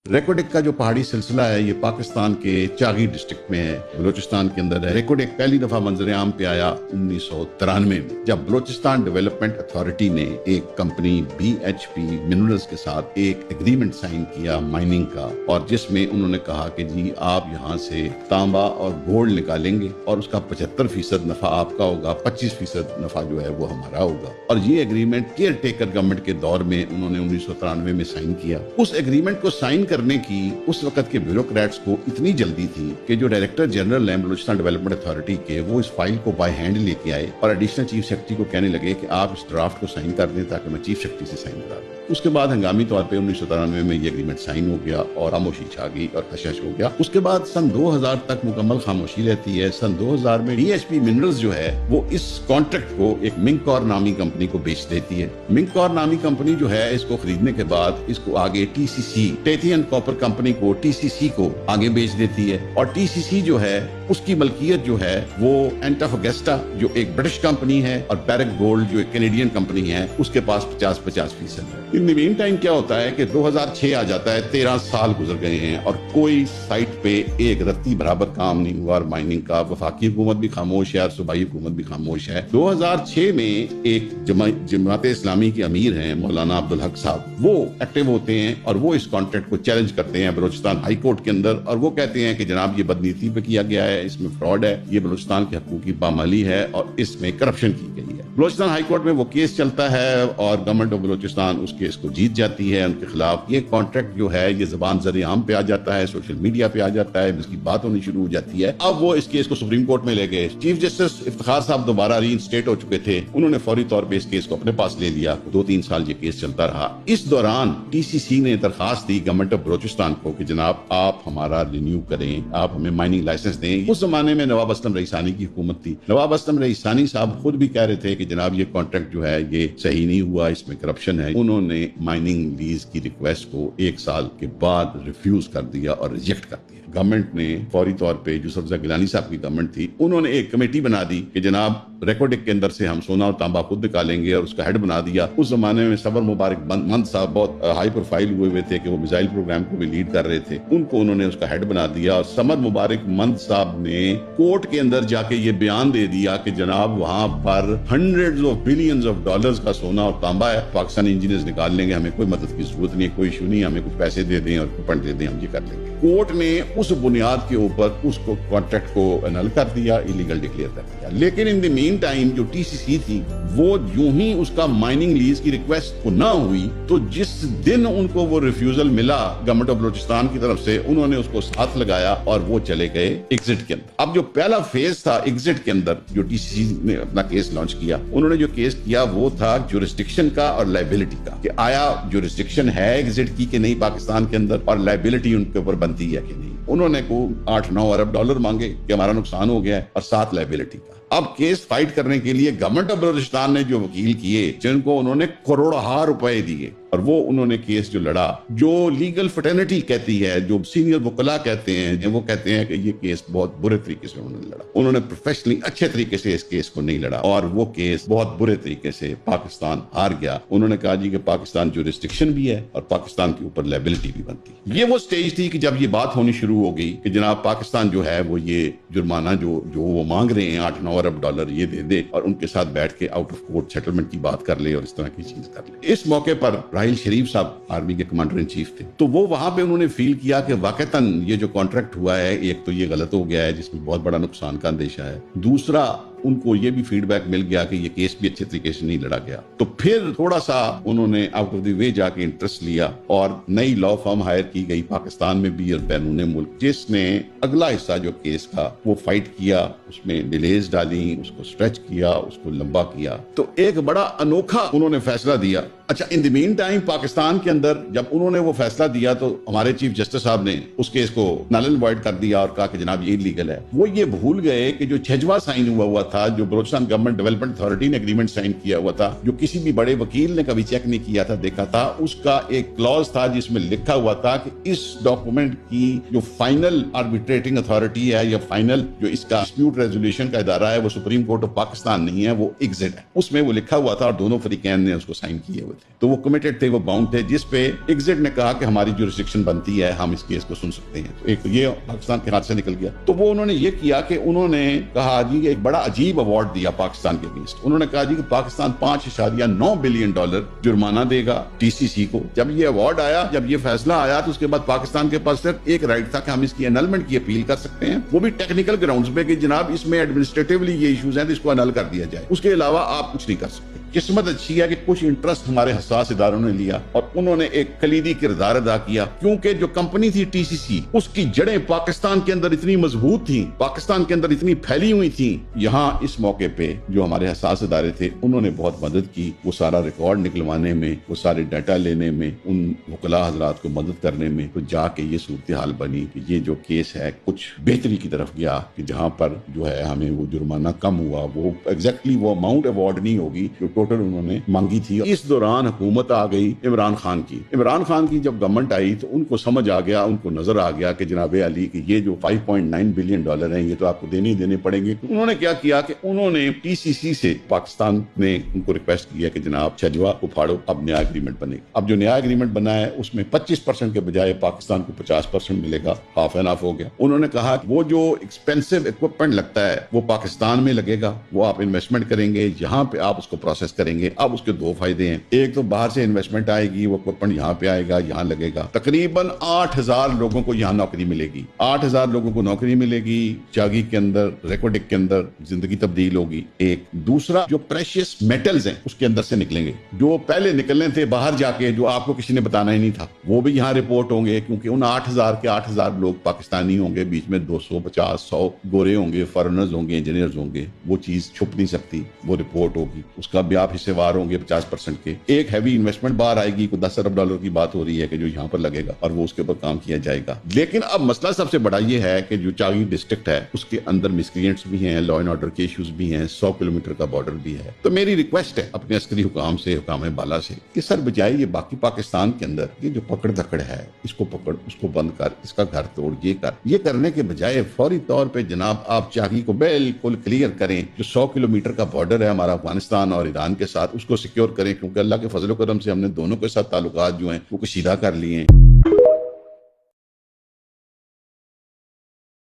रेकोडेक का जो पहाड़ी सिलसिला है ये पाकिस्तान के चागी डिस्ट्रिक्ट में है, बलूचिस्तान के अंदर है। रेकोडेक पहली दफा मंजर आम पे आया 1993 में, जब बलूचिस्तान डेवलपमेंट अथॉरिटी ने एक कंपनी BHP मिनरल्स के साथ एक एग्रीमेंट साइन किया माइनिंग का, और जिसमें उन्होंने कहा कि जी आप यहाँ से तांबा और गोल्ड निकालेंगे और उसका 75% नफा आपका होगा, 25% नफा जो है वो हमारा होगा। और ये एग्रीमेंट केयर टेकर गवर्नमेंट के दौर में उन्होंने 1993 में साइन किया। उस एग्रीमेंट को साइन करने की उस वक्त के ब्यूरोक्रेट्स को इतनी जल्दी थी कि जो डायरेक्टर जनरल है बलूचिस्तान डेवलपमेंट अथॉरिटी के, वो इस फाइल को बाय हैंड लेके आए और एडिशनल चीफ सेक्रेटरी को कहने लगे कि आप इस ड्राफ्ट को साइन कर दें ताकि मैं चीफ सेक्रेटरी से साइन करा दूं। उसके बाद हंगामी तौर पे 1993 में ये एग्रीमेंट साइन हो गया और खामोशी छा गई और खशश हो गया। उसके बाद सन 2000 तक मुकम्मल खामोशी रहती है। सन 2000 में BHP मिनरल्स जो है वो इस कॉन्ट्रैक्ट को एक मिंकॉर नामी कंपनी को बेच देती है। मिंकॉर नामी कंपनी जो है इसको खरीदने के बाद इसको आगे TCC टेथियन कॉपर कंपनी को TCC को आगे बेच देती है, और TCC जो है उसकी मलकियत जो है वो एंटाफागेस्टा जो एक ब्रिटिश कंपनी है और बैरक गोल्ड जो एक कैनेडियन कंपनी है उसके पास 50-50% है। इन द मीन टाइम क्या होता है कि 2006 आ जाता है, 13 साल गुजर गए हैं और कोई साइट पे एक रत्ती बराबर काम नहीं हुआ। और माइनिंग का वफाकी हुकूमत भी खामोश है और सूबाई हुकूमत भी खामोश है। 2006 में एक जमात इस्लामी के अमीर हैं मौलाना अब्दुल हक साहब, वो एक्टिव होते हैं और वो इस कॉन्ट्रैक्ट को चैलेंज करते हैं बलूचिस्तान हाई कोर्ट के अंदर, और वो कहते हैं कि जनाब ये बदनीति पे किया गया है, इसमें फ्रॉड है, ये बलूचिस्तान के हकूक की पामाली है और इसमें करप्शन की गई है। बलूचिस्तान हाई कोर्ट में वो केस चलता है और गवर्नमेंट ऑफ बलूचिस्तान उस केस को जीत जाती है उनके खिलाफ। ये कॉन्ट्रैक्ट जो है ये ज़बान ज़र आम पे आ जाता है, सोशल मीडिया पे आ जाता है, इसकी बात होनी शुरू हो जाती है। अब वो इस केस को सुप्रीम कोर्ट में ले गए। चीफ जस्टिस इफ्तिखार साहब दोबारा रीइंस्टेट हो चुके थे, उन्होंने फौरी तौर पे इस केस को अपने पास ले लिया। 2-3 साल ये केस चलता रहा। इस दौरान TCC ने दरखास्त दी गवर्नमेंट ऑफ बलूचिस्तान को कि जनाब आप हमारा रिन्यू करें, आप हमें माइनिंग लाइसेंस दें। उस जमाने में नवाब असलम रईसानी की हुकूमत थी। नवाब असलम रईसानी साहब खुद भी कह रहे थे कि जनाब ये कॉन्ट्रैक्ट जो है ये सही नहीं हुआ, इसमें करप्शन है। उन्होंने माइनिंग लीज की रिक्वेस्ट को 1 साल के बाद रिफ्यूज कर दिया और रिजेक्ट कर दिया। गवर्नमेंट ने फौरी तौर पे यूसुफ रज़ा गिलानी साहब की गवर्नमेंट थी, उन्होंने एक कमेटी बना दी कि जनाब रेकोडेक के अंदर से हम सोना और तांबा खुद निकालेंगे और उसका हेड बना दिया। उस जमाने में समर मुबारक मंद साहब बहुत हाई प्रोफाइल हुए थे कि वो मिसाइल प्रोग्राम को भी लीड कर रहे थे, उनको उन्होंने उसका हेड बना दिया। और समर मुबारक मंद साहब ने कोर्ट के अंदर जाके ये बयान दे दिया कि जनाब वहां पर hundreds of billions of dollars का सोना और तांबा है, पाकिस्तानी इंजीनियर्स निकाल लेंगे, हमें कोई मदद की जरूरत नहीं है, कोई इशू नहीं, हमें कुछ पैसे दे दें और कूपन दे दें, हम ये कर लेंगे। कोर्ट ने उस बुनियाद के ऊपर उसको कॉन्ट्रैक्ट को एनल कर दिया, इलीगल डिक्लेयर कर दिया। लेकिन इन द मीन टाइम जो TCC थी वो यूं ही उसका माइनिंग लीज की रिक्वेस्ट को ना हुई, तो जिस दिन उनको वो रिफ्यूजल मिला गवर्नमेंट ऑफ बलूचिस्तान की तरफ से, उन्होंने उसको साथ लगाया और वो चले गए एग्जिट के अंदर। अब जो पहला फेज था एग्जिट के अंदर जो TCC ने अपना केस लॉन्च किया, उन्होंने जो केस किया वो था ज्यूरिसडिक्शन का और लायबिलिटी का, कि आया ज्यूरिसडिक्शन है एग्जिट की कि नहीं पाकिस्तान के अंदर, और लायबिलिटी उनके ऊपर बनती है कि नहीं। उन्होंने को 8-9 अरब डॉलर मांगे कि हमारा नुकसान हो गया है, और 7 लायबिलिटी का। अब केस फाइट करने के लिए गवर्नमेंट ऑफ बलूचिस्तान ने जो वकील किए, जिनको उन्होंने करोड़ों रुपए दिए, और वो उन्होंने केस जो लड़ा, जो लीगल फ्रेटर्निटी कहती है, जो सीनियर वकला कहते हैं, वो कहते हैं कि ये केस बहुत बुरे तरीके से उन्होंने लड़ा। उन्होंने प्रोफेशनली अच्छे तरीके से इस केस को नहीं लड़ा और वो केस बहुत बुरे तरीके से पाकिस्तान हार गया। उन्होंने कहा जी कि पाकिस्तान ज्यूरिसडिक्शन भी है और पाकिस्तान के ऊपर लायबिलिटी भी बनती है। ये वो स्टेज थी कि जब ये बात होनी शुरू हो गई कि जनाब पाकिस्तान जो है वो ये जुर्माना जो वो मांग रहे हैं 8-9 अरब डॉलर ये दे दे और उनके साथ बैठ के आउट ऑफ कोर्ट सेटलमेंट की बात कर ले और इस तरह की चीज कर ले। इस मौके पर राहिल शरीफ साहब आर्मी के कमांडर इन चीफ थे, तो वो वहां पे उन्होंने फील किया कि वाकईतन ये जो कॉन्ट्रैक्ट हुआ है, एक तो ये गलत हो गया है जिसमें बहुत बड़ा नुकसान का अंदेशा है, दूसरा उनको ये भी फीडबैक मिल गया कि ये केस भी अच्छे तरीके से नहीं लड़ा गया। तो फिर थोड़ा सा उन्होंने आउट ऑफ द वे जाके इंटरेस्ट लिया और नई लॉ फर्म हायर की गई पाकिस्तान में भी और बैरून मुल्क, जिसने अगला हिस्सा जो केस का वो फाइट किया, उसमें डिलेज डाली, उसको स्ट्रेच किया, उसको लंबा किया। तो एक बड़ा अनोखा उन्होंने फैसला दिया। अच्छा, in the mean time Pakistan के अंदर जब उन्होंने वो फैसला दिया तो हमारे चीफ जस्टिस साहब ने उस केस को नल एंड वॉइड कर दिया और कहा कि जनाब ये इलीगल है। वो ये भूल गए कि जो छजवा साइन हुआ था, जो बलूचिस्तान गवर्नमेंट डेवलपमेंट अथॉरिटी ने एग्रीमेंट साइन किया हुआ था, जो किसी भी बड़े वकील ने कभी चेक नहीं किया था, देखा था, उसका एक क्लॉज था जिसमें लिखा हुआ था कि इस डॉक्यूमेंट की जो फाइनल आर्बिट्रेटिंग अथॉरिटी है या फाइनल जो इसका डिस्प्यूट रेजोल्यूशन का इदारा है वो सुप्रीम कोर्ट ऑफ पाकिस्तान नहीं है, वो एग्जिट है। उसमें वो लिखा हुआ था और दोनों फरीकैन ने उसको साइन किए हुए थे। थे, तो वो कमिटेड थे, वो बाउंड थे, जिस पे एग्जिट ने कहा कि हमारी जुरिस्डिक्शन बनती है, हम इस केस को सुन सकते हैं। तो एक ये पाकिस्तान के हाथ से निकल गया। तो वो उन्होंने ये किया कि उन्होंने कहा जी एक बड़ा अजीब अवार्ड दिया पाकिस्तान के अगेंस्ट। उन्होंने कहा जी कि पाकिस्तान $5.9 बिलियन जुर्माना देगा टीसीसी को। जब ये अवार्ड आया, जब ये फैसला आया, तो उसके बाद पाकिस्तान के पास सिर्फ एक राइट था कि हम इसकी एनलमेंट की अपील कर सकते हैं, वो भी टेक्निकल ग्राउंड्स पे कि जनाब इसमें एडमिनिस्ट्रेटिवली ये इश्यूज हैं तो इसको अनल कर दिया जाए। उसके अलावा आप कुछ नहीं कर सकते। किस्मत अच्छी है कि कुछ इंटरेस्ट हमारे हसास इदारों ने लिया और उन्होंने एक कलीदी किरदार अदा किया, क्योंकि जो कंपनी थी टीसीसी, उसकी जड़ें पाकिस्तान के अंदर इतनी मजबूत थी, पाकिस्तान के अंदर इतनी फैली हुई थी। यहाँ इस मौके पे जो हमारे हसास इदारे थे उन्होंने बहुत मदद की, वो सारा रिकॉर्ड निकलवाने में, वो सारे डाटा लेने में, उन वकला हजरात को मदद करने में। तो जाके ये सूरत हाल बनी कि ये जो केस है कुछ बेहतरी की तरफ गया, कि जहाँ पर जो है हमें वो जुर्माना कम हुआ, वो एग्जैक्टली वो अमाउंट अवार्ड नहीं होगी जो टोटल उन्होंने मांगी थी। इस दौरान हुकूमत आ गई इमरान खान की। इमरान खान की जब गवर्नमेंट आई तो उनको समझ आ गया, उनको नजर आ गया कि जनाब अली कि ये जो $5.9 बिलियन हैं ये तो आपको देने ही देने पड़ेंगे। तो उन्होंने क्या किया कि उन्होंने टीसीसी से, पाकिस्तान ने उनको रिक्वेस्ट किया कि जनाब छजवा को फाड़ो, अब नया एग्रीमेंट बनेगा। अब जो नया एग्रीमेंट बना है उसमें 25% के बजाय पाकिस्तान को 50% मिलेगा, हाफ एंड हाफ हो गया। उन्होंने कहा वो जो एक्सपेंसिव इक्विपमेंट लगता है वो पाकिस्तान में लगेगा, वो आप इन्वेस्टमेंट करेंगे, यहाँ पे आप उसको प्रोसेस करेंगे। अब उसके दो फायदे हैं, एक तो बाहर से इन्वेस्टमेंट आएगी, वो इक्विपमेंट यहाँ पे आएगा, यहाँ लगेगा। तकरीबन 8,000 लोगों को यहाँ नौकरी मिलेगी, 8,000 लोगों को नौकरी मिलेगी। चागी के अंदर, रेकोडिक के अंदर जिंदगी तब्दील होगी। एक दूसरा, जो प्रेशियस मेटल्स हैं उसके अंदर से निकलेंगे, जो पहले निकलने थे बाहर जाके, जो आपको किसी ने बताना ही नहीं था, वो भी यहाँ रिपोर्ट होंगे, क्योंकि उन 8,000 के 8,000 लोग पाकिस्तानी होंगे, बीच में 250-100 गोरे होंगे, फॉरेनर्स होंगे, इंजीनियर्स होंगे। वो चीज छुप नहीं सकती, वो रिपोर्ट होगी, उसका भी आप हिस्सेवार होंगे 50% के। एक हैवी इन्वेस्टमेंट बाहर आएगी, कोई $10 अरब की बात हो रही है कि जो यहाँ पर लगेगा और वो उसके ऊपर काम किया जाएगा। लेकिन अब मसला सबसे बड़ा ये है कि जो चागी डिस्ट्रिक्ट है उसके अंदर मिसक्रिएंट्स भी हैं, लॉ एंड ऑर्डर के इश्यूज भी हैं, 100 किलोमीटर का बॉर्डर भी है। तो मेरी रिक्वेस्ट है अपने अस्करी हुकाम से, हुकाम बाला से, कि सर बजाय ये बाकी पाकिस्तान के अंदर ये जो पकड़ दकड़ है, इसको पकड़, उसको बंद कर, इसका घर तोड़, ये करने के बजाय फौरी तौर पे जनाब आप चागी को बिल्कुल क्लियर करें। जो 100 किलोमीटर का बॉर्डर है हमारा अफगानिस्तान और ईरान के साथ, उसको सिक्योर करें, क्योंकि अल्लाह के फजल करम से हमने दोनों के साथ ताल्लुकात जो हैं वो कशीदा कर लिए हैं।